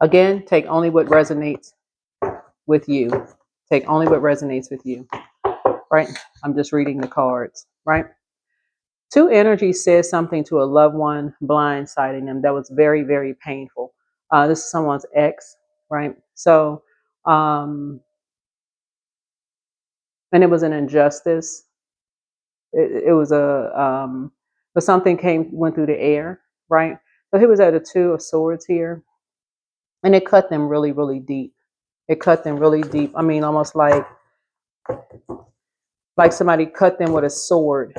Again, take only what resonates with you. Take only what resonates with you, right? I'm just reading the cards, right? Two energy says something to a loved one, blindsiding them. That was very, very painful. This is someone's ex, right? So, and it was an injustice. It was but something went through the air, right? So he was at a Two of Swords here, and it cut them really, really deep. It cut them really deep. I mean, almost like somebody cut them with a sword,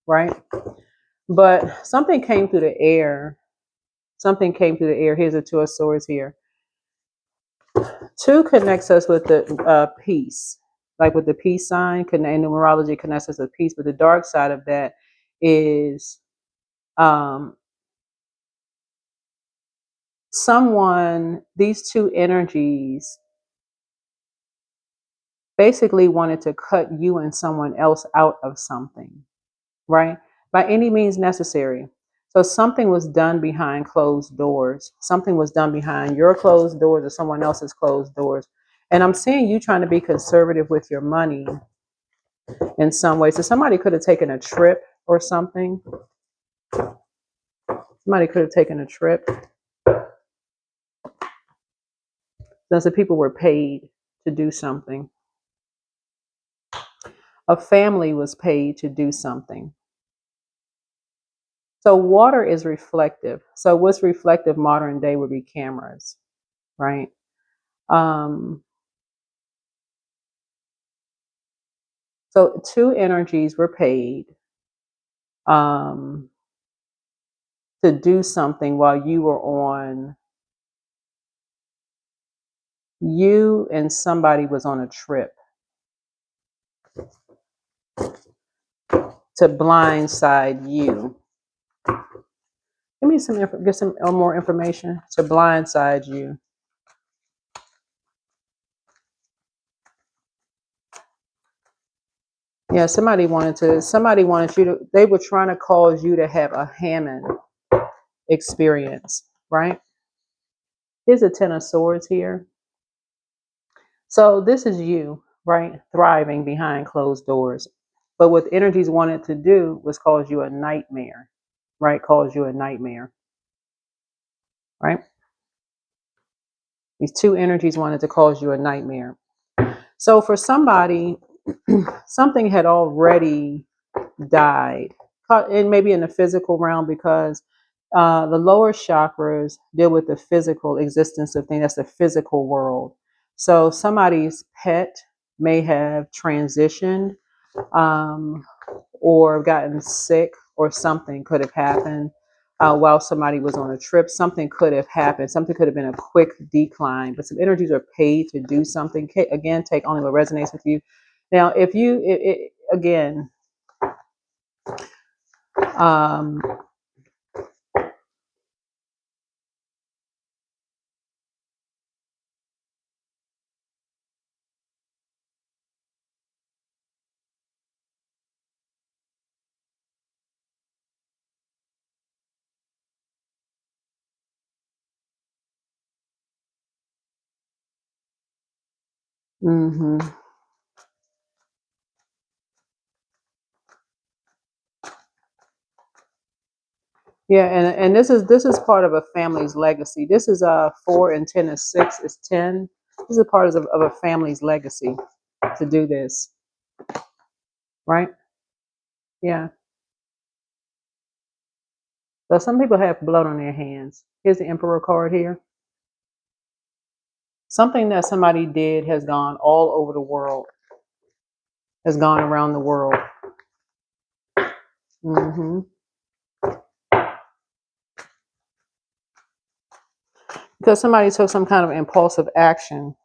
right? But something came through the air. Something came through the air. Here's a Two of Swords here. Two connects us with the peace, like with the peace sign. In numerology, connects us with peace. But the dark side of that is these two energies basically wanted to cut you and someone else out of something, right? By any means necessary. So something was done behind closed doors. Something was done behind your closed doors or someone else's closed doors. And I'm seeing you trying to be conservative with your money in some way. So somebody could have taken a trip or something. Somebody could have taken a trip. Since the people were paid to do something. A family was paid to do something. So water is reflective. So what's reflective modern day would be cameras, right? So two energies were paid to do something while you and somebody was on a trip to blindside you. Give me get some more information. To blindside you. Yeah, somebody wanted you to, they were trying to cause you to have a Hammond experience, right? Here's a Ten of Swords here. So this is you, right? Thriving behind closed doors. But what energies wanted to do was cause you a nightmare, right? Cause you a nightmare, right? These two energies wanted to cause you a nightmare. So for somebody, something had already died, and maybe in the physical realm, because the lower chakras deal with the physical existence of things. That's the physical world. So somebody's pet may have transitioned, or gotten sick, or something could have happened while somebody was on a trip. Something could have happened. Something could have been a quick decline. But some energies are paid to do something. Again, take only what resonates with you. Now, if you, again, mm-hmm. Yeah, and this is part of a family's legacy. This is 4 and 10 is 6 is 10. This is part of a family's legacy to do this, right? Yeah. So some people have blood on their hands. Here's the Emperor card here. Something that somebody did has gone all over the world. Has gone around the world. Mm-hmm. Because somebody took some kind of impulsive action.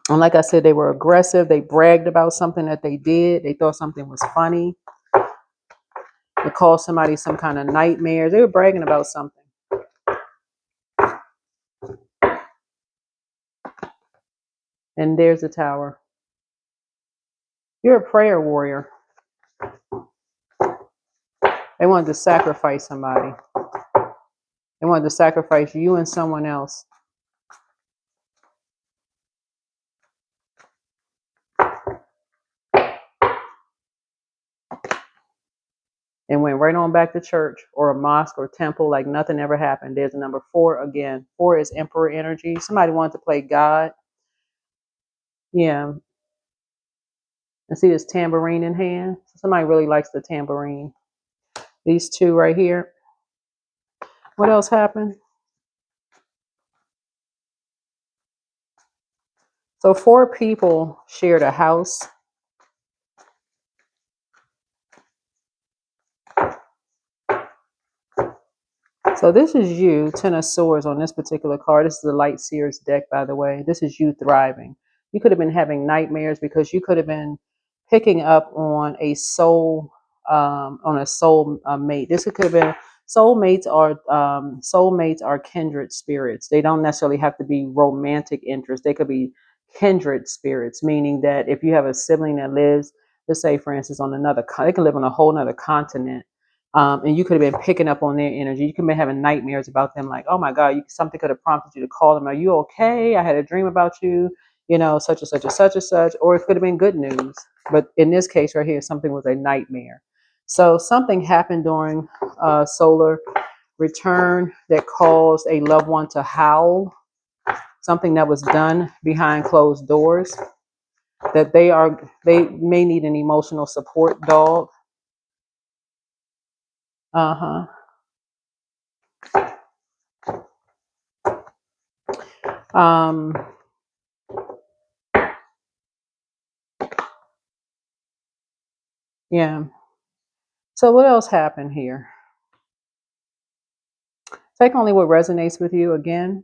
And like I said, they were aggressive. They bragged about something that they did. They thought something was funny. They called somebody some kind of nightmare. They were bragging about something. And there's the Tower. You're a prayer warrior. They wanted to sacrifice somebody. They wanted to sacrifice you and someone else. and went right on back to church or a mosque or temple like nothing ever happened. There's a number 4 again. 4 is emperor energy. Somebody wanted to play God. Yeah. And see this tambourine in hand? Somebody really likes the tambourine. These two right here. What else happened? So 4 people shared a house. So this is you, 10 of Swords on this particular card. This is the Light Seers deck, by the way. This is you thriving. You could have been having nightmares because you could have been picking up on a soul mate. This could have been soulmates are kindred spirits. They don't necessarily have to be romantic interests. They could be kindred spirits, meaning that if you have a sibling that lives, let's say, for instance, on they can live on a whole other continent. And you could have been picking up on their energy. You could have been having nightmares about them, like, oh my God, something could have prompted you to call them. Are you okay? I had a dream about you, such and such and such and such. Or it could have been good news. But in this case right here, something was a nightmare. So something happened during solar return that caused a loved one to howl. Something that was done behind closed doors. That they may need an emotional support dog. Uh-huh. Um, yeah. So what else happened here? Take only what resonates with you again.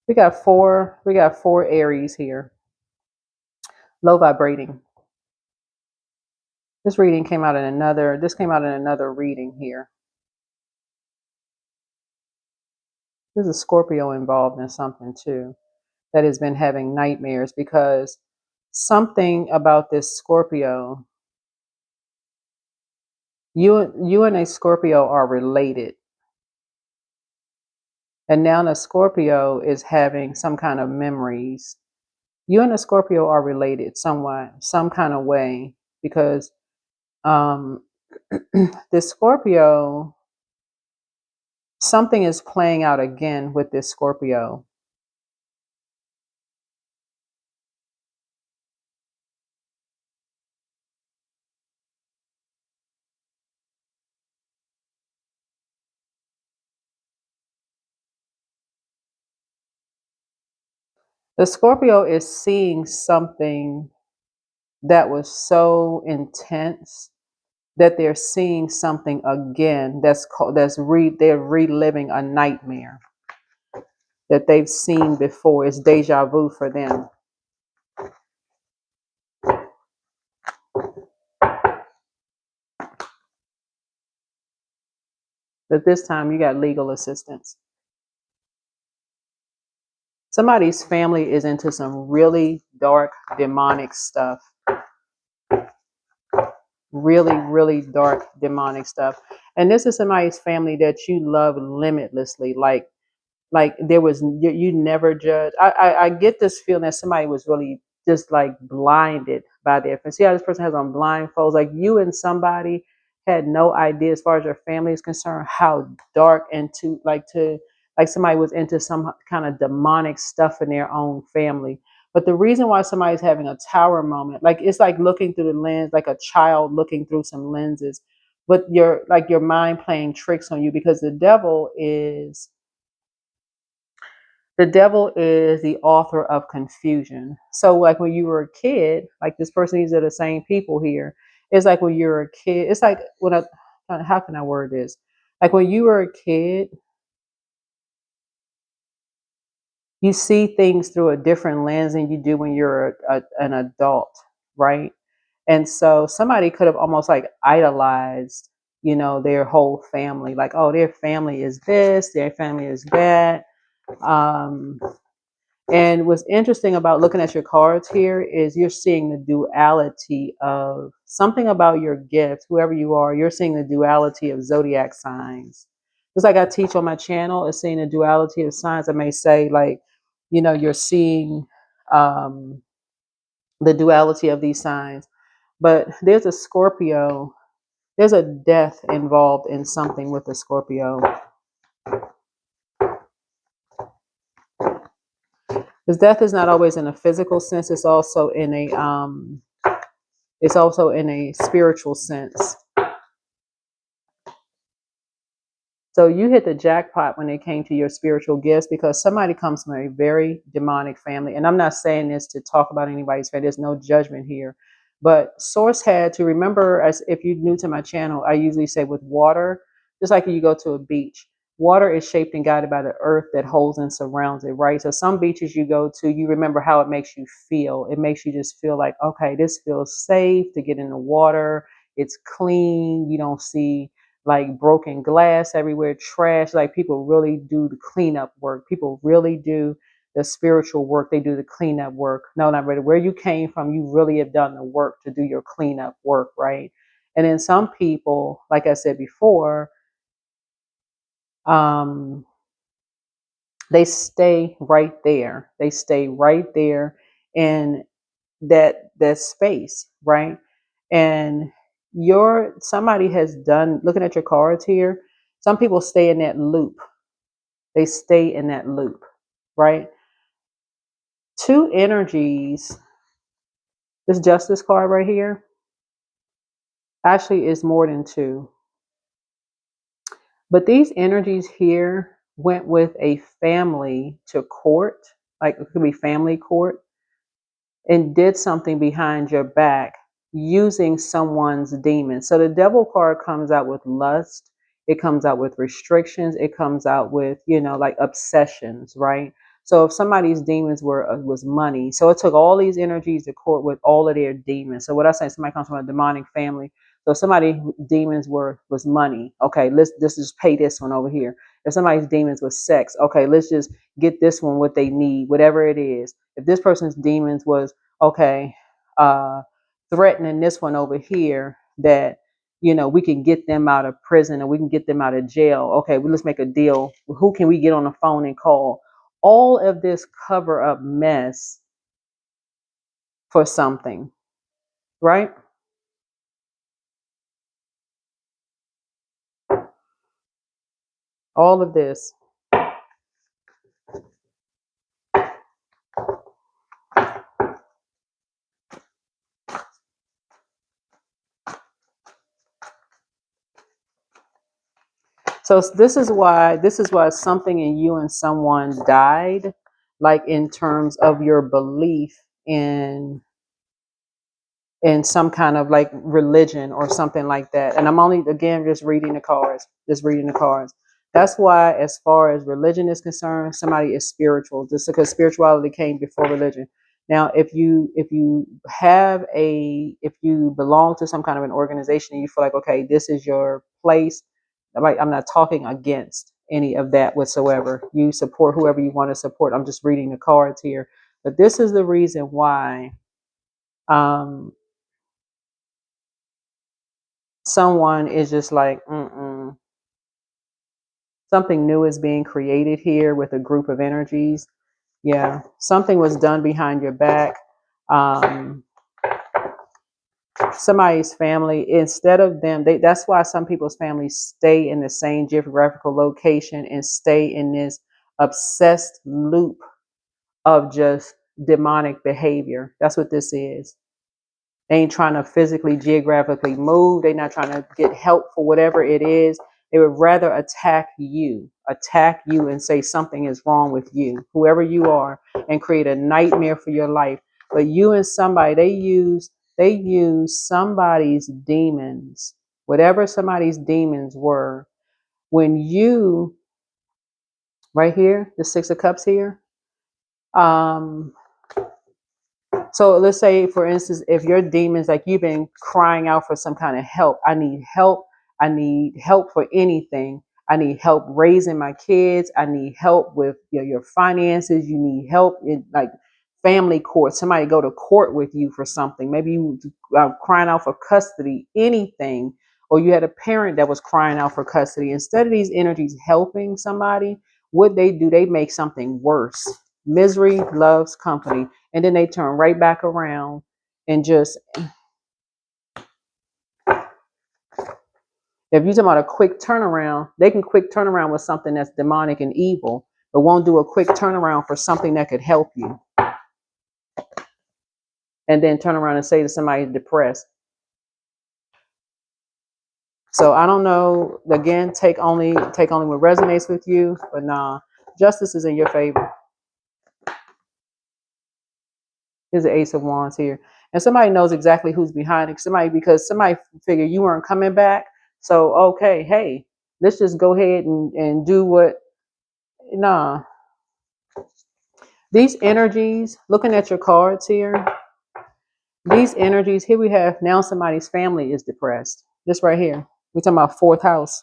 We got four Aries here. Low vibrating. This came out in another reading here. There's a Scorpio involved in something too that has been having nightmares because something about this Scorpio, you and a Scorpio are related. And now the Scorpio is having some kind of memories. You and the Scorpio are related somewhat, some kind of way, because the Scorpio, something is playing out again with this Scorpio. The Scorpio is seeing something that was so intense that they're seeing something again they're reliving a nightmare that they've seen before. It's deja vu for them. But this time you got legal assistance. Somebody's family is into some really dark demonic stuff. Really, really dark demonic stuff. And this is somebody's family that you love limitlessly. Like there was you never judge. I get this feeling that somebody was really just like blinded by their. See how this person has on blindfolds. Like you and somebody had no idea, as far as your family is concerned, how dark and to like somebody was into some kind of demonic stuff in their own family. But the reason why somebody's having a tower moment, like it's like looking through the lens, like a child looking through some lenses, but your mind playing tricks on you because the devil is the author of confusion. So, like when you were a kid, like this person, these are the same people here. It's like when you're a kid. It's like how can I word this? Like when you were a kid, you see things through a different lens than you do when you're an adult, right? And so somebody could have almost like idolized, their whole family. Like, oh, their family is this, their family is that. Um, And what's interesting about looking at your cards here is you're seeing the duality of something about your gift, whoever you are, you're seeing the duality of zodiac signs. Just like I teach on my channel, is seeing the duality of signs. I may say, like, you're seeing, um, the duality of these signs. But there's a Scorpio, there's a death involved in something with the Scorpio. Because death is not always in a physical sense, it's also in a spiritual sense. So you hit the jackpot when it came to your spiritual gifts, because somebody comes from a very demonic family. And I'm not saying this to talk about anybody's family. There's no judgment here. But Source had to remember, as if you're new to my channel, I usually say with water, just like you go to a beach, water is shaped and guided by the earth that holds and surrounds it, right? So some beaches you go to, you remember how it makes you feel. It makes you just feel like, okay, this feels safe to get in the water. It's clean. You don't see like broken glass everywhere, trash. Like people really do the cleanup work. People really do the spiritual work. They do the cleanup work. No, not really. Where you came from, you really have done the work to do your cleanup work, right? And then some people, like I said before, they stay right there. They stay right there in that space, right? And somebody has done, looking at your cards here, some people stay in that loop. They stay in that loop, right? Two energies, this Justice card right here actually is more than two. But these energies here went with a family to court, like it could be family court, and did something behind your back using someone's demon. So the devil card comes out with lust, it comes out with restrictions, it comes out with, like obsessions, right? So if somebody's demons was money, so it took all these energies to court with all of their demons. So what I say, somebody comes from a demonic family. So somebody's demons was money. Okay, let's just pay this one over here. If somebody's demons was sex, okay, let's just get this one what they need, whatever it is. If this person's demons was okay, threatening this one over here that we can get them out of prison, or we can get them out of jail. Okay, well, let's make a deal. Who can we get on the phone and call? All of this cover up mess for something, right? All of this. So this is why something in you and someone died, like in terms of your belief in some kind of like religion or something like that. And I'm only, again, just reading the cards, That's why, as far as religion is concerned, somebody is spiritual, just because spirituality came before religion. Now, if you belong to some kind of an organization and you feel like, okay, this is your place, like, I'm not talking against any of that whatsoever. You support whoever you want to support. I'm just reading the cards here. But this is the reason why someone is just like, something new is being created here with a group of energies. Yeah, something was done behind your back. Somebody's family, instead of them, that's why some people's families stay in the same geographical location and stay in this obsessed loop of just demonic behavior. That's what this is. They ain't trying to physically, geographically move. They're not trying to get help for whatever it is. They would rather attack you and say something is wrong with you, whoever you are, and create a nightmare for your life. But you and somebody, they use somebody's demons, whatever somebody's demons were. When you, right here, the Six of Cups here, so let's say, for instance, if your demons, like you've been crying out for some kind of help, I need help. I need help for anything. I need help raising my kids. I need help with your finances. You need help in like family court. Somebody go to court with you for something. Maybe you crying out for custody, anything. Or you had a parent that was crying out for custody. Instead of these energies helping somebody, what they do, they make something worse. Misery loves company. And then they turn right back around and just, if you're talking about a quick turnaround, they can quick turn around with something that's demonic and evil, but won't do a quick turnaround for something that could help you. And then turn around and say to somebody depressed. So I don't know. Again, take only what resonates with you, but nah, justice is in your favor. Here's the Ace of Wands here. And somebody knows exactly who's behind it. Because somebody figured you weren't coming back. So, okay, hey, let's just go ahead and do what, nah. These energies, looking at your cards here, these energies, here we have now somebody's family is depressed. This right here. We're talking about fourth house.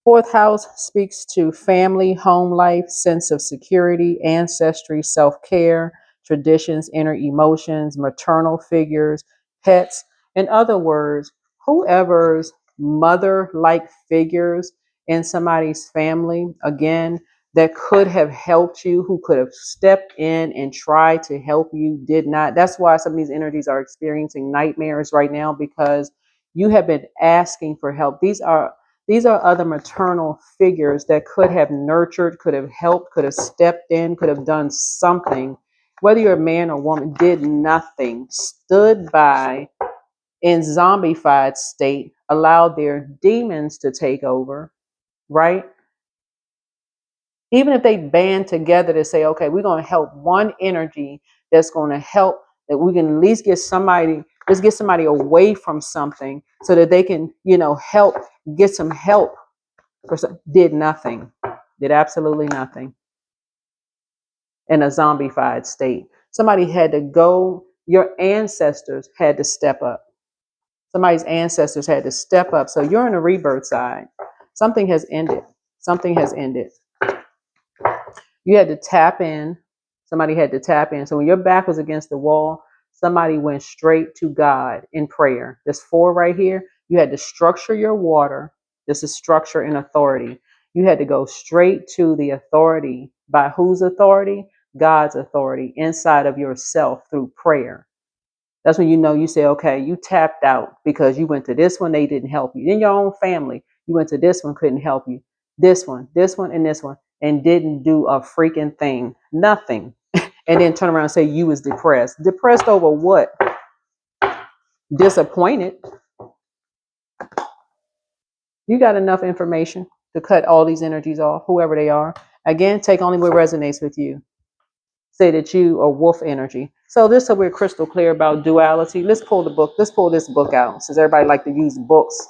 Fourth house speaks to family, home life, sense of security, ancestry, self-care, traditions, inner emotions, maternal figures, pets. In other words, whoever's mother-like figures in somebody's family, again, that could have helped you, who could have stepped in and tried to help you, did not. That's why some of these energies are experiencing nightmares right now, because you have been asking for help. These are other maternal figures that could have nurtured, could have helped, could have stepped in, could have done something. Whether you're a man or woman, did nothing, stood by in zombified state, allowed their demons to take over, right? Even if they band together to say, okay, we're going to help one energy that's going to help, that we can at least get somebody, let's get somebody away from something so that they can, help, get some help. Did nothing, did absolutely nothing in a zombified state. Somebody had to go, your ancestors had to step up. Somebody's ancestors had to step up. So you're in the rebirth side. Something has ended. Something has ended. You had to tap in. Somebody had to tap in. So when your back was against the wall, somebody went straight to God in prayer. This 4 right here, you had to structure your water. This is structure and authority. You had to go straight to the authority. By whose authority? God's authority inside of yourself through prayer. That's when you say, okay, you tapped out because you went to this one, they didn't help you. In your own family, you went to this one, couldn't help you. This one, and this one, and didn't do a freaking thing. Nothing. And then turn around and say you was depressed. Depressed over what? Disappointed. You got enough information to cut all these energies off, whoever they are. Again, take only what resonates with you. Say that you are wolf energy. So this, so we're crystal clear about duality. Let's pull the book. Let's pull this book out, since everybody like to use books.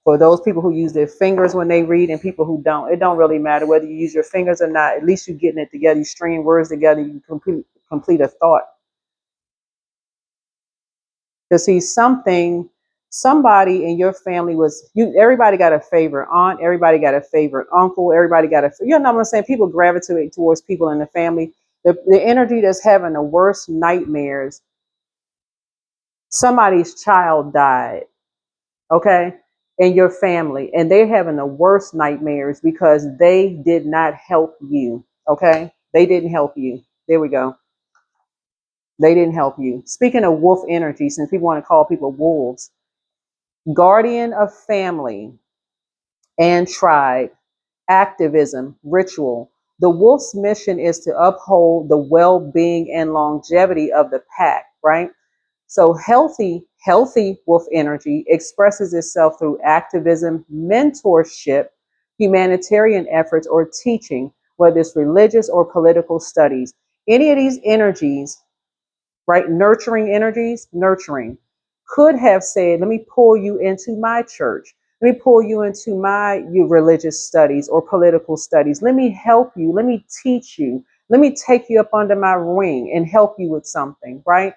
For those people who use their fingers when they read and people who don't, it don't really matter whether you use your fingers or not. At least you're getting it together. You string words together. You complete a thought. To see somebody in your family was you. Everybody got a favorite aunt. Everybody got a favorite uncle. Everybody got a. You know what I'm saying? People gravitate towards people in the family. The energy that's having the worst nightmares. Somebody's child died. Okay, in your family, and they're having the worst nightmares because they did not help you. Okay, they didn't help you. There we go. They didn't help you. Speaking of wolf energy, since people want to call people wolves, guardian of family and tribe, activism, ritual. The wolf's mission is to uphold the well-being and longevity of the pack, right? So healthy wolf energy expresses itself through activism, mentorship, humanitarian efforts, or teaching, whether it's religious or political studies. Any of these energies, right? Nurturing energies, could have said, let me pull you into my church. Let me pull you into my religious studies or political studies. Let me help you. Let me teach you. Let me take you up under my wing and help you with something, right?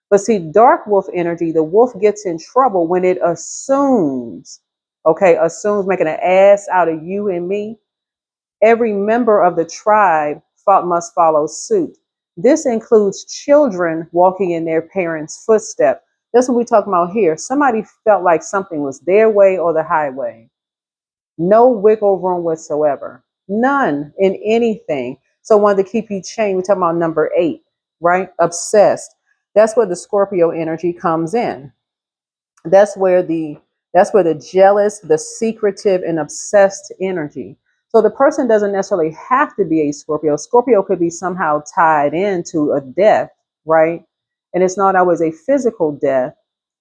But see, dark wolf energy, the wolf gets in trouble when it assumes, making an ass out of you and me. Every member of the tribe must follow suit. This includes children walking in their parents' footsteps. That's what we're talking about here. Somebody felt like something was their way or the highway. No wiggle room whatsoever. None in anything. So I wanted to keep you chained. We're talking about number 8. right? Obsessed. That's where the Scorpio energy comes in. That's where the jealous, the secretive, and obsessed energy. So the person doesn't necessarily have to be a Scorpio. Scorpio could be somehow tied into a death, right? And it's not always a physical death,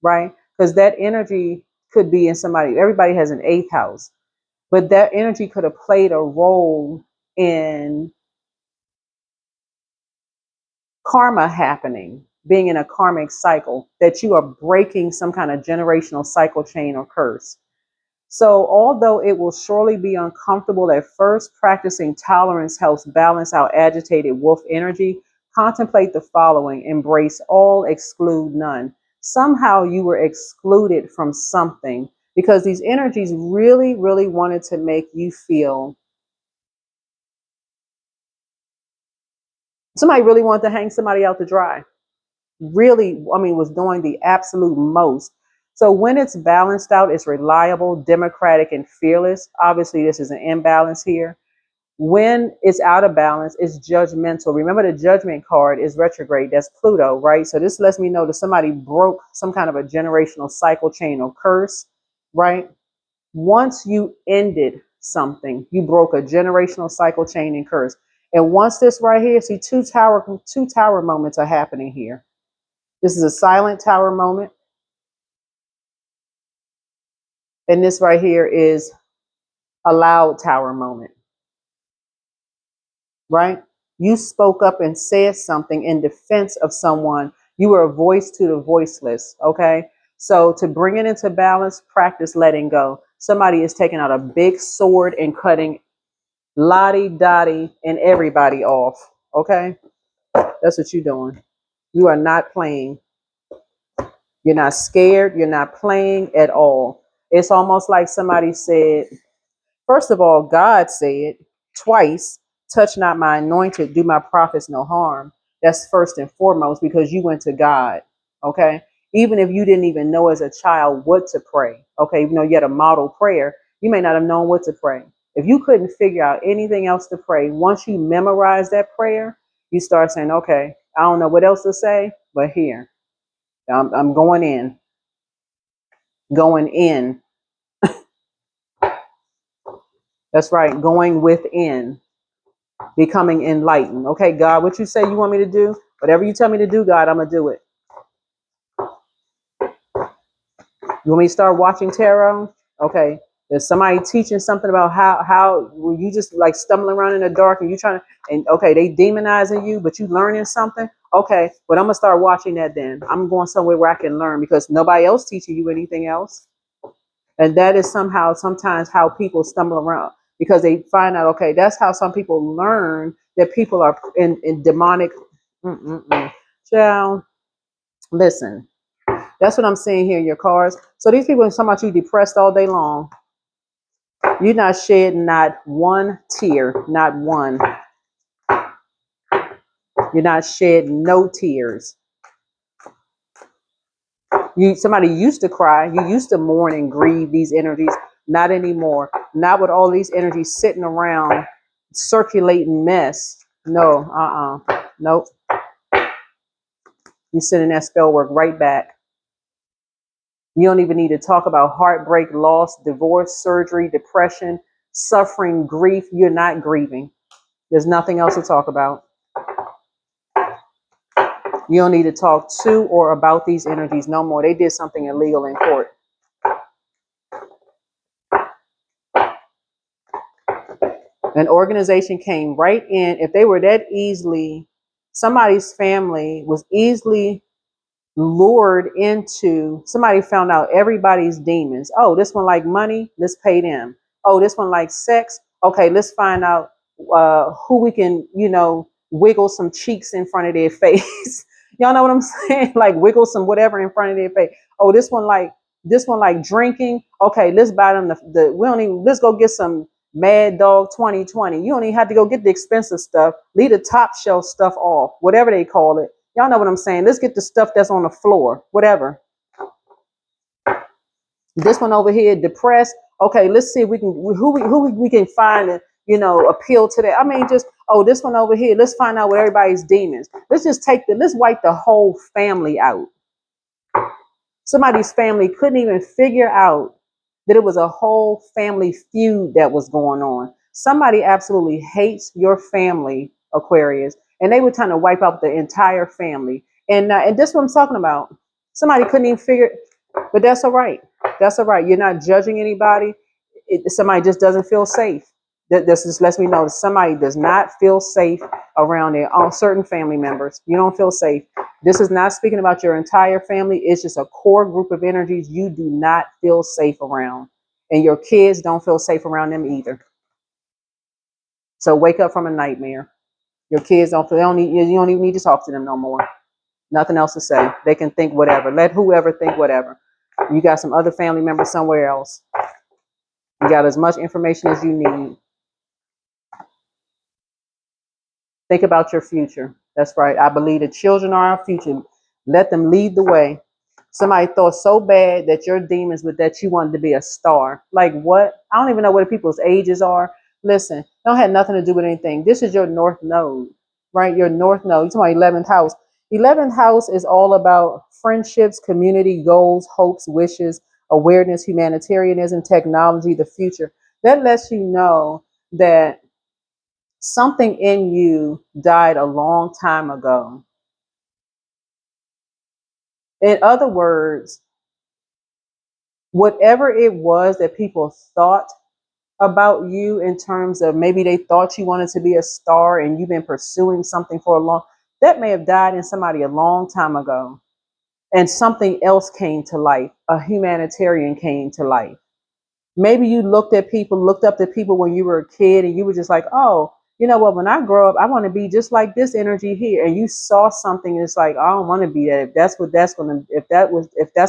right? Because that energy could be in somebody. Everybody has an eighth house, but that energy could have played a role in karma happening, being in a karmic cycle, that you are breaking some kind of generational cycle chain or curse. So, although it will surely be uncomfortable at first, practicing tolerance helps balance out agitated wolf energy. Contemplate the following: embrace all, exclude none. Somehow you were excluded from something because these energies really, really wanted to make you feel. Somebody really wanted to hang somebody out to dry. Really, I mean, was doing the absolute most. So when it's balanced out, it's reliable, democratic, and fearless. Obviously, this is an imbalance here. When it's out of balance, it's judgmental. Remember, the judgment card is retrograde. That's Pluto, right? So this lets me know that somebody broke some kind of a generational cycle chain or curse, right? Once you ended something, you broke a generational cycle chain and curse. And once this right here, see, two tower moments are happening here. This is a silent tower moment. And this right here is a loud tower moment, right? You spoke up and said something in defense of someone. You were a voice to the voiceless, okay? So to bring it into balance, practice letting go. Somebody is taking out a big sword and cutting Lottie, Dottie, and everybody off, okay? That's what you're doing. You are not playing. You're not scared. You're not playing at all. It's almost like somebody said, first of all, God said twice, touch not my anointed, do my prophets no harm. That's first and foremost because you went to God. Okay. Even if you didn't even know as a child what to pray. Okay. Even though you had a model prayer, you may not have known what to pray. If you couldn't figure out anything else to pray, once you memorize that prayer, you start saying, okay, I don't know what else to say, but here, I'm going in, going in. That's right. Going within. Becoming enlightened. Okay, God, what you say you want me to do? Whatever you tell me to do, God, I'm going to do it. You want me to start watching tarot? Okay. There's somebody teaching something about how when you just like stumbling around in the dark and you trying to, and okay, they demonizing you, but you learning something. Okay, but I'm going to start watching that then. I'm going somewhere where I can learn because nobody else teaching you anything else. And that is sometimes how people stumble around because they find out, okay, that's how some people learn that people are in demonic. Child, listen, that's what I'm seeing here in your cards. So these people are talking about you depressed all day long. You're not shedding not one tear, not one. You're not shedding no tears. Somebody used to cry. You used to mourn and grieve these energies. Not anymore. Not with all these energies sitting around circulating mess. No, nope. You're sending that spell work right back. You don't even need to talk about heartbreak, loss, divorce, surgery, depression, suffering, grief. You're not grieving. There's nothing else to talk about. You don't need to talk to or about these energies no more. They did something illegal in court. An organization came right in. If they were that easily, somebody's family was easily lured into, somebody found out everybody's demons. Oh, this one like money, let's pay them. Oh, this one like sex. Okay, let's find out who we can, wiggle some cheeks in front of their face. Y'all know what I'm saying? Like wiggle some whatever in front of their face. Oh, this one like drinking. Okay, let's buy them we don't even, let's go get some Mad Dog 2020. You don't even have to go get the expensive stuff. Leave the top shelf stuff off, whatever they call it. Y'all know what I'm saying. Let's get the stuff that's on the floor, whatever. This one over here, depressed. Okay, let's see if we can who we can find and appeal to that. I mean, just Oh, this one over here. Let's find out what everybody's demons. Let's wipe the whole family out. Somebody's family couldn't even figure out that it was a whole family feud that was going on. Somebody absolutely hates your family, Aquarius, and they were trying to wipe out the entire family. And this is what I'm talking about. Somebody couldn't even figure, but that's all right. That's all right. You're not judging anybody. Somebody just doesn't feel safe. This just lets me know that somebody does not feel safe around their own certain family members. You don't feel safe. This is not speaking about your entire family. It's just a core group of energies you do not feel safe around. And your kids don't feel safe around them either. So wake up from a nightmare. Your kids don't feel, you don't even need to talk to them no more. Nothing else to say. They can think whatever. Let whoever think whatever. You got some other family members somewhere else. You got as much information as you need. Think about your future. That's right. I believe the children are our future. Let them lead the way. Somebody thought so bad that your demons with that you wanted to be a star. Like what? I don't even know what people's ages are. Listen, it don't have nothing to do with anything. This is your north node, right? Your north node. You're talking about 11th house. 11th house is all about friendships, community, goals, hopes, wishes, awareness, humanitarianism, technology, the future. That lets you know that something in you died a long time ago. In other words, whatever it was that people thought about you in terms of maybe they thought you wanted to be a star and you've been pursuing something for a long, that may have died in somebody a long time ago. And something else came to life. A humanitarian came to life. Maybe you looked up to people when you were a kid and you were just like, oh, you know what, when I grow up, I want to be just like this energy here. And you saw something and it's like, I don't want to be that. If that's what that's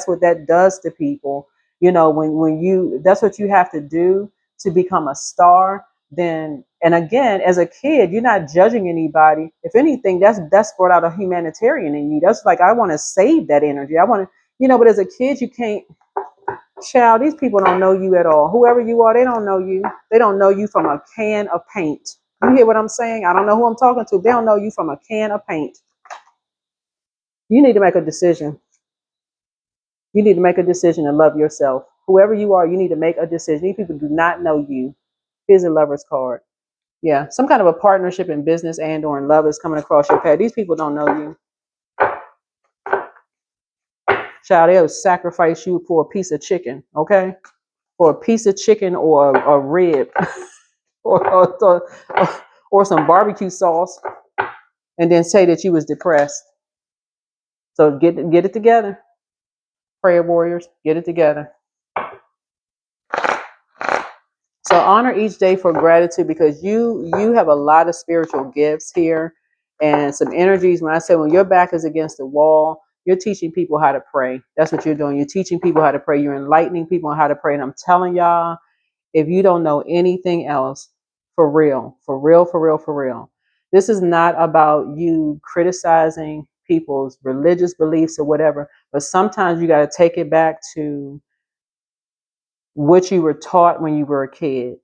what that does to people, that's what you have to do to become a star, then, and again, as a kid, you're not judging anybody. If anything, that's brought out a humanitarian in you. That's like, I want to save that energy. I want to, but as a kid, you can't. Child, these people don't know you at all. Whoever you are, they don't know you. They don't know you from a can of paint. You hear what I'm saying? I don't know who I'm talking to. They don't know you from a can of paint. You need to make a decision. You need to make a decision and love yourself. Whoever you are, you need to make a decision. These people do not know you. Here's a lover's card. Yeah, some kind of a partnership in business and or in love is coming across your path. These people don't know you. Child, they'll sacrifice you for a piece of chicken, okay? For a piece of chicken or a rib. or some barbecue sauce, and then say that you was depressed. So get it together, prayer warriors. Get it together. So honor each day for gratitude because you have a lot of spiritual gifts here and some energies. When I say when your back is against the wall, you're teaching people how to pray. That's what you're doing. You're teaching people how to pray. You're enlightening people on how to pray. And I'm telling y'all, if you don't know anything else, for real, for real, for real, for real, this is not about you criticizing people's religious beliefs or whatever, but sometimes you got to take it back to what you were taught when you were a kid.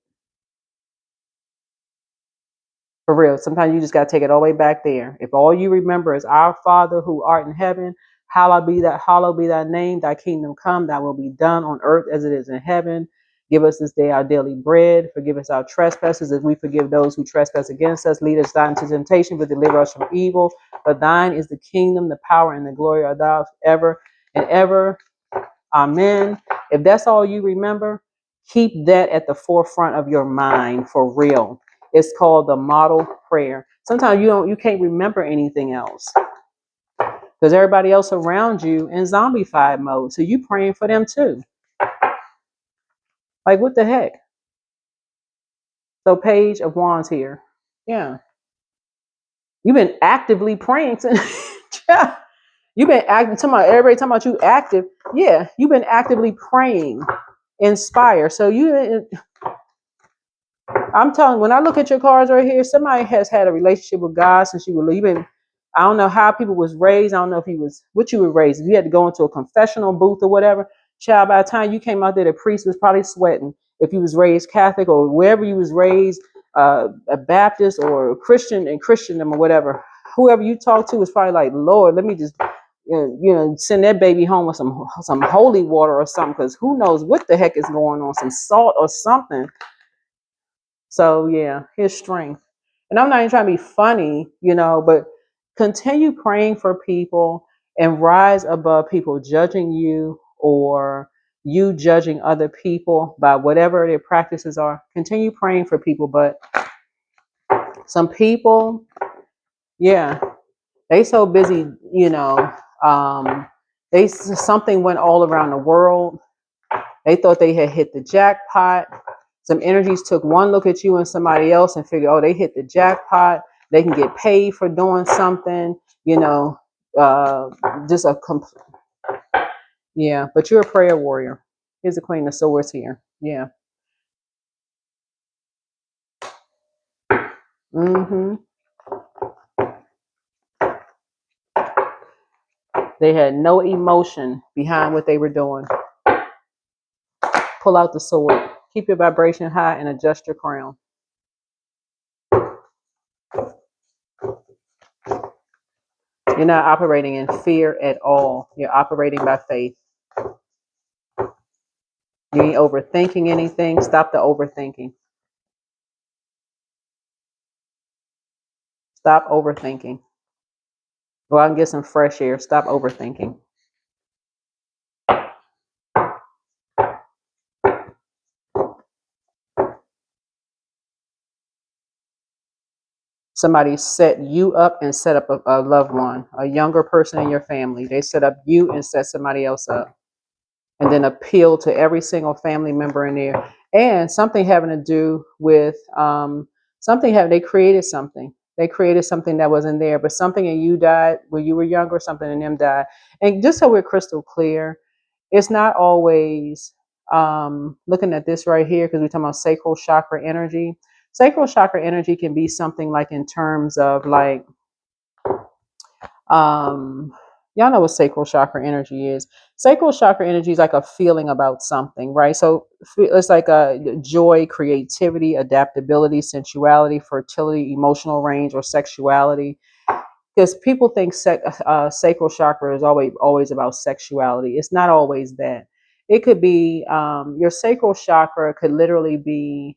For real, sometimes you just got to take it all the way back there. If all you remember is our Father who art in heaven, hallowed be thy name, thy kingdom come, thy will be done on earth as it is in heaven. Give us this day our daily bread. Forgive us our trespasses as we forgive those who trespass against us. Lead us not into temptation, but deliver us from evil. For thine is the kingdom, the power, and the glory of thou ever and ever. Amen. If that's all you remember, keep that at the forefront of your mind for real. It's called the model prayer. Sometimes you can't remember anything else because everybody else around you in zombified mode. So you praying for them too. Like what the heck? So Page of Wands here. Yeah. You've been actively praying. You've been acting. Everybody talking about you active. Yeah. You've been actively praying. Inspire. So I'm telling, when I look at your cards right here, somebody has had a relationship with God since you were leaving. I don't know how people was raised. I don't know if what you were raised. If you had to go into a confessional booth or whatever, child, by the time you came out there, the priest was probably sweating. If you was raised Catholic or wherever you was raised, a Baptist or a Christian in Christendom or whatever, whoever you talk to is probably like, Lord, let me just send that baby home with some holy water or something, because who knows what the heck is going on, some salt or something. So yeah, his strength. And I'm not even trying to be funny, but continue praying for people and rise above people judging you, or you judging other people by whatever their practices are. Continue praying for people. But some people, yeah, they so busy, something went all around the world. They thought they had hit the jackpot. Some energies took one look at you and somebody else and figured, oh, they hit the jackpot. They can get paid for doing something, just yeah. But you're a prayer warrior. Here's the Queen of Swords here. Yeah. Mm-hmm. They had no emotion behind what they were doing. Pull out the sword. Keep your vibration high and adjust your crown. You're not operating in fear at all. You're operating by faith. You ain't overthinking anything. Stop the overthinking. Stop overthinking. Go out and get some fresh air. Stop overthinking. Somebody set you up and set up a loved one, a younger person in your family. They set up you and set somebody else up. And then appeal to every single family member in there. And something having to do with they created something. They created something that wasn't there, but something in you died when you were younger, something in them died. And just so we're crystal clear, it's not always looking at this right here, because we're talking about sacral chakra energy. Sacral chakra energy can be something like in terms of like, y'all know what sacral chakra energy is. Sacral chakra energy is like a feeling about something, right? So it's like a joy, creativity, adaptability, sensuality, fertility, emotional range, or sexuality. Because people think sacral chakra is always about sexuality. It's not always that. It could be your sacral chakra could literally be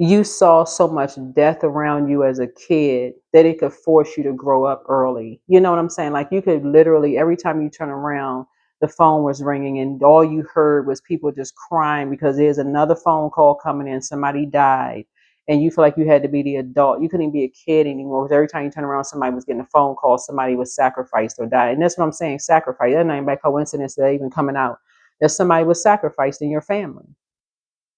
you saw so much death around you as a kid that it could force you to grow up early. You know what I'm saying? Like you could literally, every time you turn around, the phone was ringing and all you heard was people just crying because there's another phone call coming in. Somebody died. And you feel like you had to be the adult. You couldn't even be a kid anymore, because every time you turn around, somebody was getting a phone call, somebody was sacrificed or died. And that's what I'm saying, sacrifice. That's not even by coincidence that even coming out, that somebody was sacrificed in your family.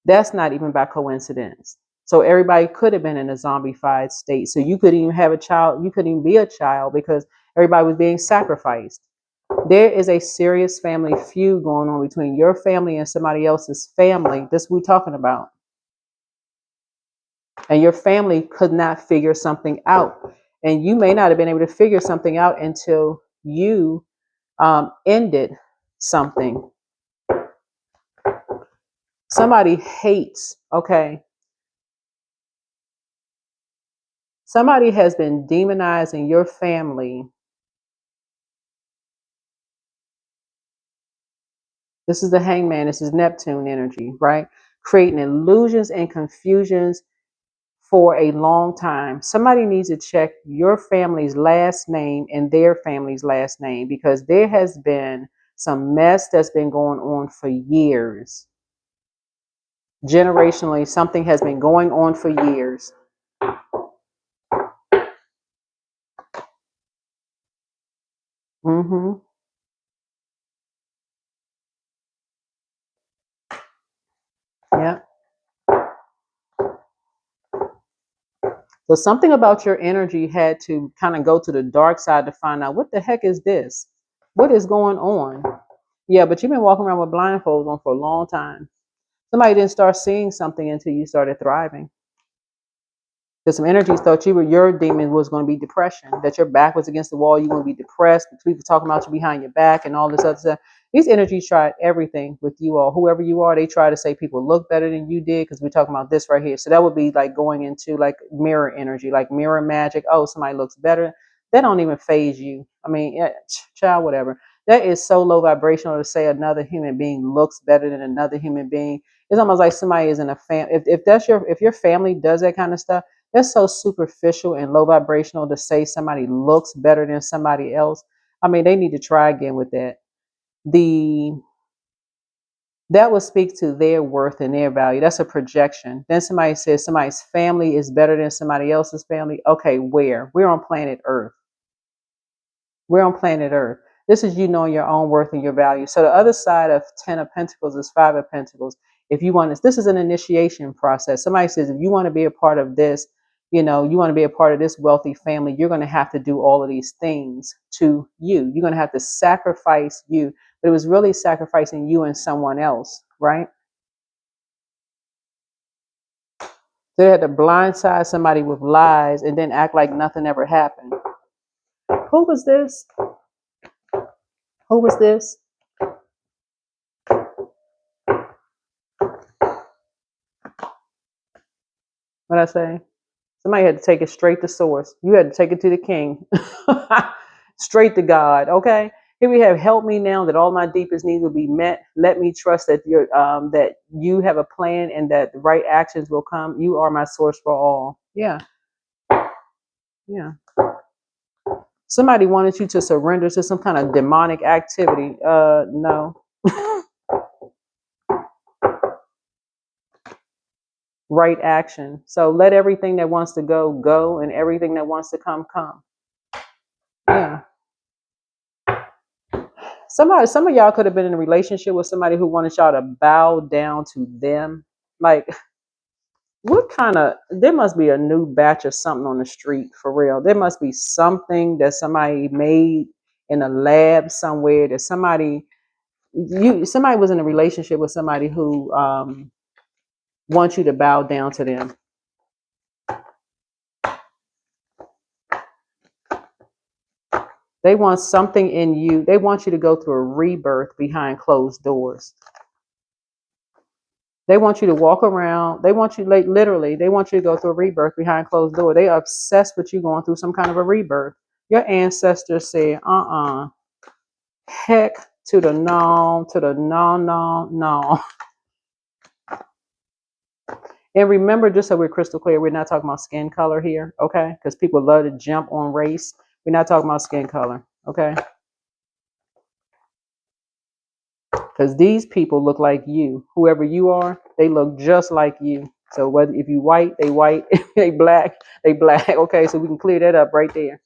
That's not even by coincidence. So everybody could have been in a zombified state. So you couldn't even have a child. You couldn't even be a child because everybody was being sacrificed. There is a serious family feud going on between your family and somebody else's family. This we're talking about. And your family could not figure something out. And you may not have been able to figure something out until you ended something. Somebody hates, okay. Somebody has been demonizing your family. This is the hangman. This is Neptune energy, right? Creating illusions and confusions for a long time. Somebody needs to check your family's last name and their family's last name, because there has been some mess that's been going on for years. Generationally, something has been going on for years. Mm-hmm. Yeah. So something about your energy had to kind of go to the dark side to find out, what the heck is this? What is going on? Yeah, but you've been walking around with blindfolds on for a long time. Somebody didn't start seeing something until you started thriving. Because some energies thought your demon was going to be depression, that your back was against the wall, you were going to be depressed, people talking about you behind your back and all this other stuff. These energies tried everything with you all. Whoever you are, they try to say people look better than you did because we're talking about this right here. So that would be like going into like mirror energy, like mirror magic. Oh, somebody looks better. That don't even phase you. I mean, yeah, child, whatever. That is so low vibrational to say another human being looks better than another human being. It's almost like somebody is in a family. If your family does that kind of stuff, that's so superficial and low vibrational to say somebody looks better than somebody else. I mean, they need to try again with that. The That will speak to their worth and their value. That's a projection. Then somebody says somebody's family is better than somebody else's family. Okay, where? We're on planet Earth. We're on planet Earth. This is you knowing your own worth and your value. So the other side of 10 of Pentacles is 5 of Pentacles. If you want this is an initiation process. Somebody says if you want to be a part of this, you know, you want to be a part of this wealthy family, you're going to have to do all of these things to you. You're going to have to sacrifice you. But it was really sacrificing you and someone else, right? They had to blindside somebody with lies and then act like nothing ever happened. Who was this? Who was this? What I say? Somebody had to take it straight to source. You had to take it to the king. Straight to God. Okay. Here we have, help me now that all my deepest needs will be met. Let me trust that that you have a plan and that the right actions will come. You are my source for all. Yeah. Yeah. Somebody wanted you to surrender to some kind of demonic activity. No. Right action. So let everything that wants to go, go, and everything that wants to come, come. Yeah. Some of y'all could have been in a relationship with somebody who wanted y'all to bow down to them. Like, what kind of, there must be a new batch of something on the street for real. There must be something that somebody made in a lab somewhere that somebody was in a relationship with somebody who wants you to bow down to them. They want something in you. They want you to go through a rebirth behind closed doors. They want you to walk around. They want you, like, literally, they want you to go through a rebirth behind closed door. They are obsessed with you going through some kind of a rebirth. Your ancestors said, heck to the no, no. And remember, just so we're crystal clear, we're not talking about skin color here, okay? Because people love to jump on race. We're not talking about skin color, okay? Because these people look like you. Whoever you are, they look just like you. So whether if you white, they white. If they black, they black. Okay, so we can clear that up right there.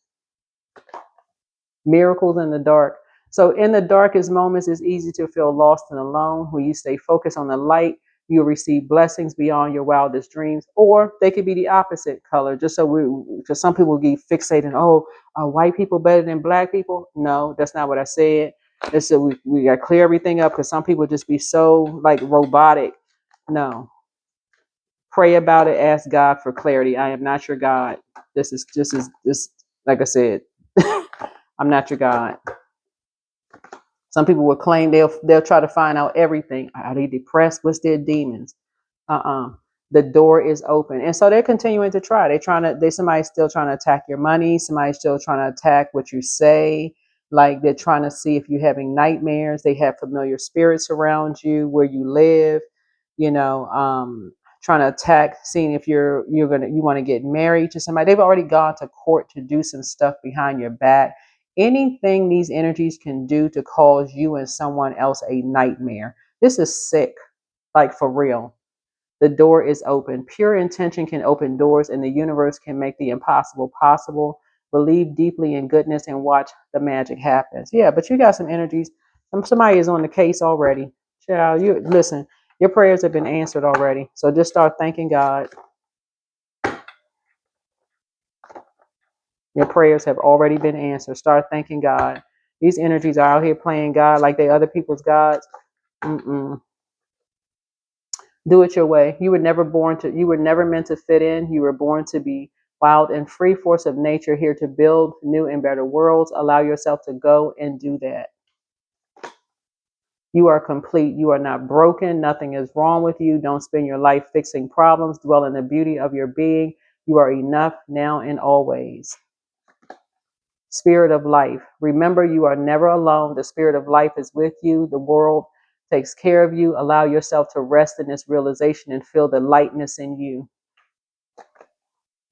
Miracles in the dark. So in the darkest moments, it's easy to feel lost and alone. When you stay focused on the light, you'll receive blessings beyond your wildest dreams. Or they could be the opposite color. Just so because some people get fixated. Oh, are white people better than black people? No, that's not what I said. And so we got to clear everything up because some people just be so like robotic. No. Pray about it. Ask God for clarity. I am not your God. This is like I said. I'm not your God. Some people will claim they'll try to find out everything. Are they depressed? What's their demons? The door is open, and so they're continuing to try. Somebody's still trying to attack your money. Somebody's still trying to attack what you say. Like they're trying to see if you're having nightmares. They have familiar spirits around you where you live. You know, trying to attack, seeing if you want to get married to somebody. They've already gone to court to do some stuff behind your back. Anything these energies can do to cause you and someone else a nightmare. This is sick, like for real. The door is open. Pure intention can open doors, and the universe can make the impossible possible. Believe deeply in goodness and watch the magic happen. Yeah, but you got some energies. Somebody is on the case already. Child, you listen. Your prayers have been answered already. So just start thanking God. Your prayers have already been answered. Start thanking God. These energies are out here playing God like they other people's gods. Mm-mm. Do it your way. You were never meant to fit in. You were born to be wild and free force of nature, here to build new and better worlds. Allow yourself to go and do that. You are complete. You are not broken. Nothing is wrong with you. Don't spend your life fixing problems. Dwell in the beauty of your being. You are enough now and always. Spirit of life. Remember, you are never alone. The spirit of life is with you. The world takes care of you. Allow yourself to rest in this realization and feel the lightness in you.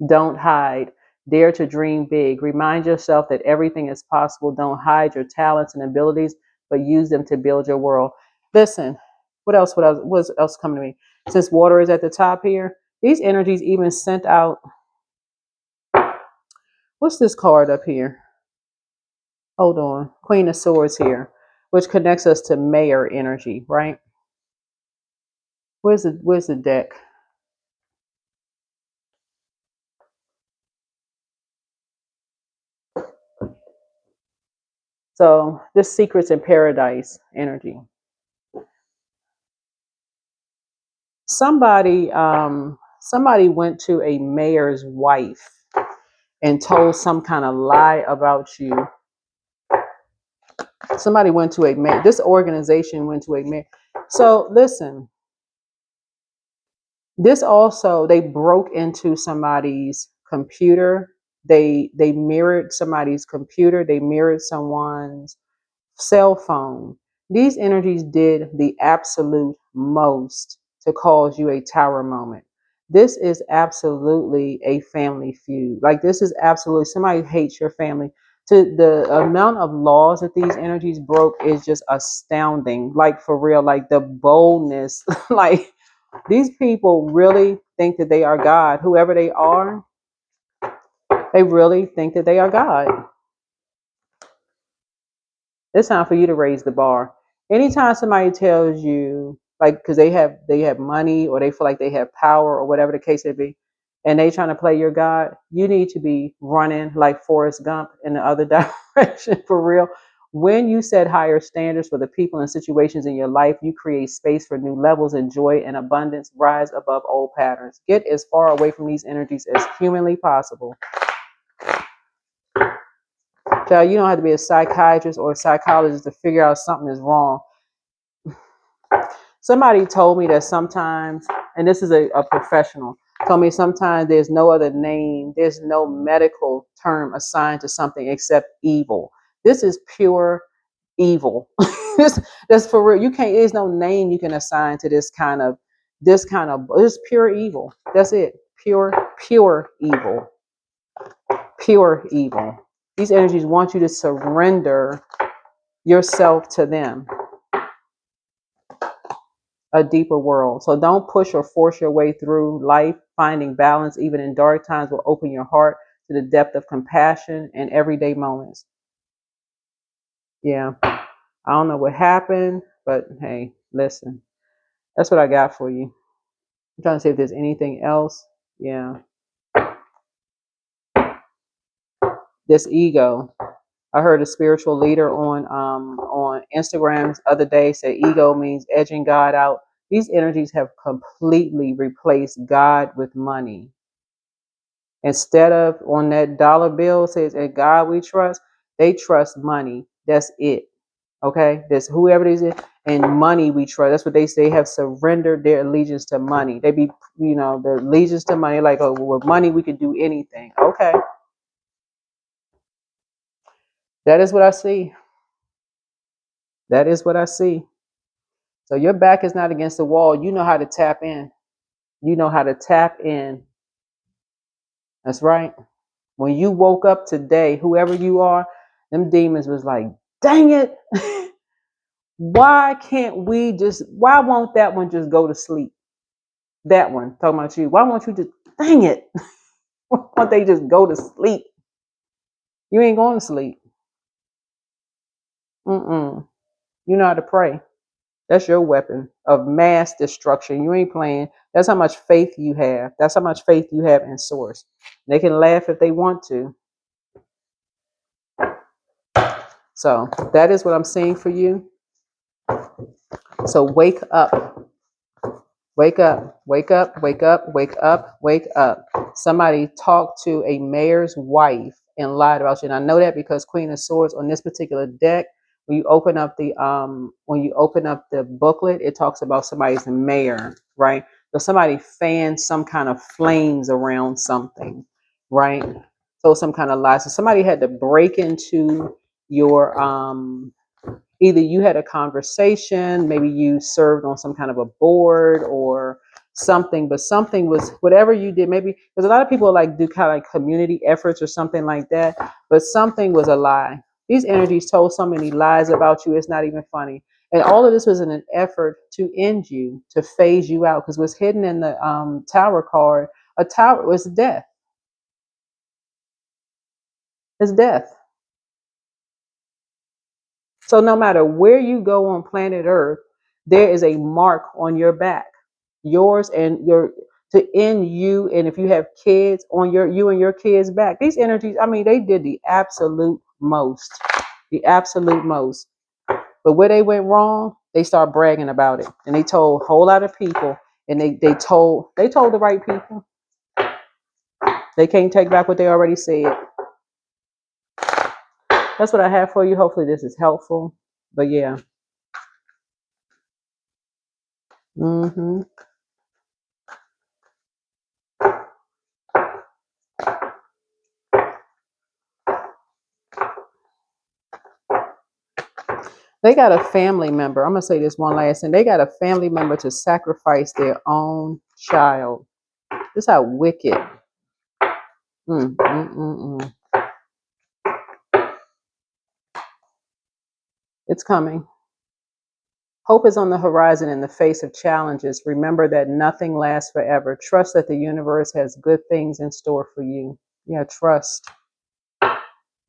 Don't hide. Dare to dream big. Remind yourself that everything is possible. Don't hide your talents and abilities, but use them to build your world. Listen, what's else coming to me? Since water is at the top here, these energies even sent out, what's this card up here? Hold on. Queen of Swords here, which connects us to Mayor energy, right? Where's the deck? So this Secrets in Paradise energy. Somebody went to a mayor's wife and told some kind of lie about you. Somebody went to a mayor. This organization went to a mayor. So listen, this also, they broke into somebody's computer. They mirrored somebody's computer. They mirrored someone's cell phone. These energies did the absolute most to cause you a tower moment. This is absolutely a family feud. Like, this is absolutely, somebody hates your family. To the amount of laws that these energies broke is just astounding. Like, for real, like the boldness, like these people really think that they are God. Whoever they are, they really think that they are God. It's time for you to raise the bar. Anytime somebody tells you, like, because they have money, or they feel like they have power, or whatever the case may be, and they trying to play your God, you need to be running like Forrest Gump in the other direction, for real. When you set higher standards for the people and situations in your life, you create space for new levels and joy and abundance. Rise above old patterns. Get as far away from these energies as humanly possible. Child, you don't have to be a psychiatrist or a psychologist to figure out something is wrong. Somebody told me that sometimes, and this is a professional, told me sometimes there's no other name, there's no medical term assigned to something except evil. This is pure evil. That's for real. You can't, there's no name you can assign to this pure evil. That's it. Pure evil. Pure evil. These energies want you to surrender yourself to them. A deeper world. So don't push or force your way through life. Finding balance, even in dark times, will open your heart to the depth of compassion and everyday moments. Yeah, I don't know what happened, but hey, listen, that's what I got for you. I'm trying to see if there's anything else. Yeah, this ego. I heard a spiritual leader on Instagram the other day say ego means edging God out. These energies have completely replaced God with money. Instead of on that dollar bill says, "In God we trust," they trust money. That's it. Okay, that's whoever it is, and money we trust. That's what they say. They have surrendered their allegiance to money. They be, the allegiance to money. Like, oh, well, with money we could do anything. Okay, that is what I see. That is what I see. So your back is not against the wall. You know how to tap in. You know how to tap in. That's right. When you woke up today, whoever you are, them demons was like, dang it. Why won't that one just go to sleep? That one, talking about you. Why won't you just, dang it. Why won't they just go to sleep? You ain't going to sleep. Mm-mm. You know how to pray. That's your weapon of mass destruction. You ain't playing. That's how much faith you have. That's how much faith you have in Source. They can laugh if they want to. So that is what I'm seeing for you. So wake up. Wake up, wake up, wake up, wake up, wake up. Somebody talked to a mayor's wife and lied about you. And I know that because Queen of Swords on this particular deck When you open up the booklet, it talks about somebody's mayor, right? So somebody fanned some kind of flames around something, right? So some kind of lie. So somebody had to break into your either you had a conversation, maybe you served on some kind of a board or something, but something was whatever you did, maybe because a lot of people like do kind of like community efforts or something like that, but something was a lie. These energies told so many lies about you, it's not even funny. And all of this was in an effort to end you, to phase you out, because what's hidden in the tower card, a tower was death. It's death. So no matter where you go on planet Earth, there is a mark on your back, yours and your to end you. And if you have kids, on you and your kids' back. These energies, I mean, they did the absolute most, the absolute most. But where they went wrong, they start bragging about it, and they told a whole lot of people, and they told the right people. They can't take back what they already said. That's what I have for you. Hopefully, this is helpful. But yeah. hmm They got a family member. I'm gonna say this one last thing. They got a family member to sacrifice their own child. This is how wicked. Mm, mm, mm, mm. It's coming. Hope is on the horizon in the face of challenges. Remember that nothing lasts forever. Trust that the universe has good things in store for you. Yeah, trust.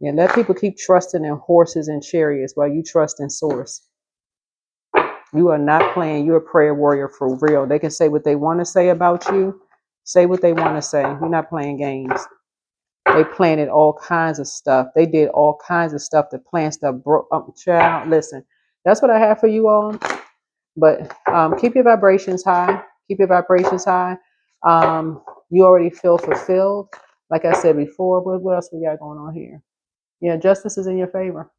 Yeah, let people keep trusting in horses and chariots while you trust in source. You are not playing. You're a prayer warrior for real. They can say what they want to say about you. Say what they want to say. You're not playing games. They planted all kinds of stuff. They did all kinds of stuff to plant stuff. Child, listen, that's what I have for you all. But keep your vibrations high. Keep your vibrations high. You already feel fulfilled. Like I said before, what else we got going on here? Yeah, justice is in your favor.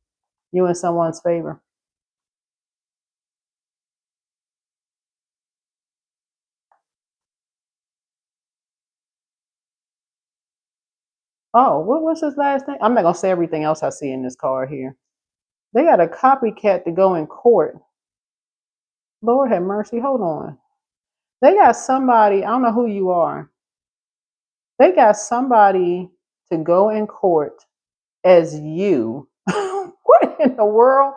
You in someone's favor. Oh, what's his last name? I'm not gonna say everything else I see in this card here. They got a copycat to go in court. Lord have mercy. Hold on. They got somebody. I don't know who you are. They got somebody to go in court as you. What in the world?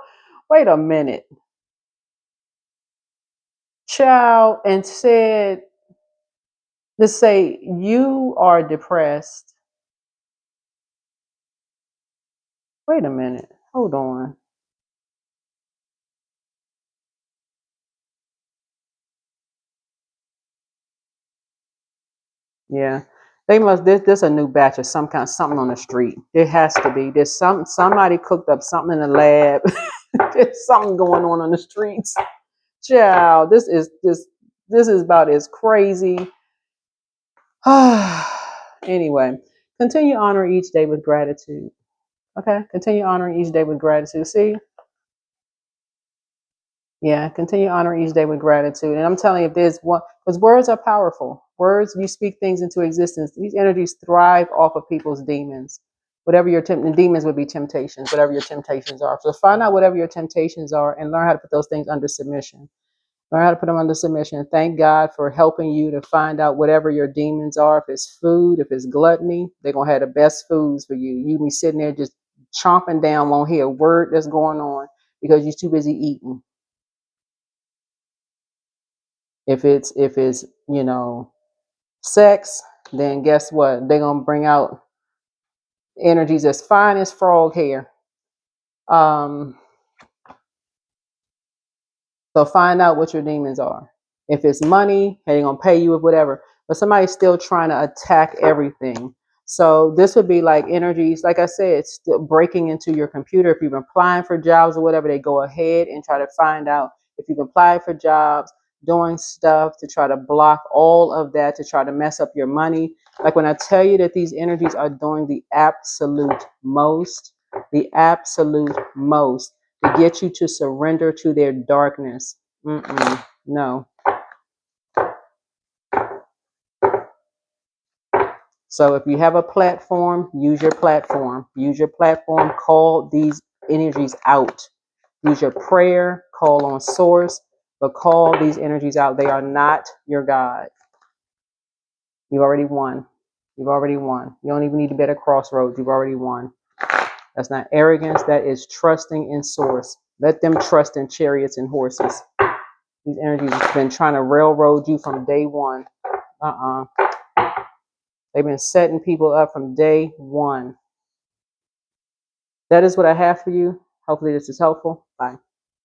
Wait a minute. Child, and said to say you are depressed. Wait a minute. Hold on. Yeah. They must there's a new batch of some kind something on the street. There has to be. There's somebody cooked up something in the lab. There's something going on the streets. Child, this is about as crazy. Anyway, continue honoring each day with gratitude. Okay? Continue honoring each day with gratitude. See? Yeah, continue honoring each day with gratitude. And I'm telling you, if there's one, because words are powerful. Words, you speak things into existence. These energies thrive off of people's demons. Whatever your demons would be temptations, whatever your temptations are. So find out whatever your temptations are and learn how to put those things under submission. Learn how to put them under submission. Thank God for helping you to find out whatever your demons are. If it's food, if it's gluttony, they're going to have the best foods for you. You be sitting there just chomping down, won't hear a word that's going on because you're too busy eating. If it's sex, then guess what? They're gonna bring out energies as fine as frog hair. Um, so find out what your demons are. If it's money, they're gonna pay you with whatever. But somebody's still trying to attack everything. So this would be like energies, like I said, still breaking into your computer. If you've been applying for jobs or whatever, they go ahead and try to find out if you've applied for jobs, doing stuff to try to block all of that, to try to mess up your money. Like when I tell you that these energies are doing the absolute most, to get you to surrender to their darkness. No. So if you have a platform, use your platform. Use your platform. Call these energies out. Use your prayer. Call on source. But call these energies out. They are not your God. You already won. You've already won. You don't even need to be at a crossroads. You've already won. That's not arrogance. That is trusting in source. Let them trust in chariots and horses. These energies have been trying to railroad you from day one. They've been setting people up from day one. That is what I have for you. Hopefully this is helpful. Bye.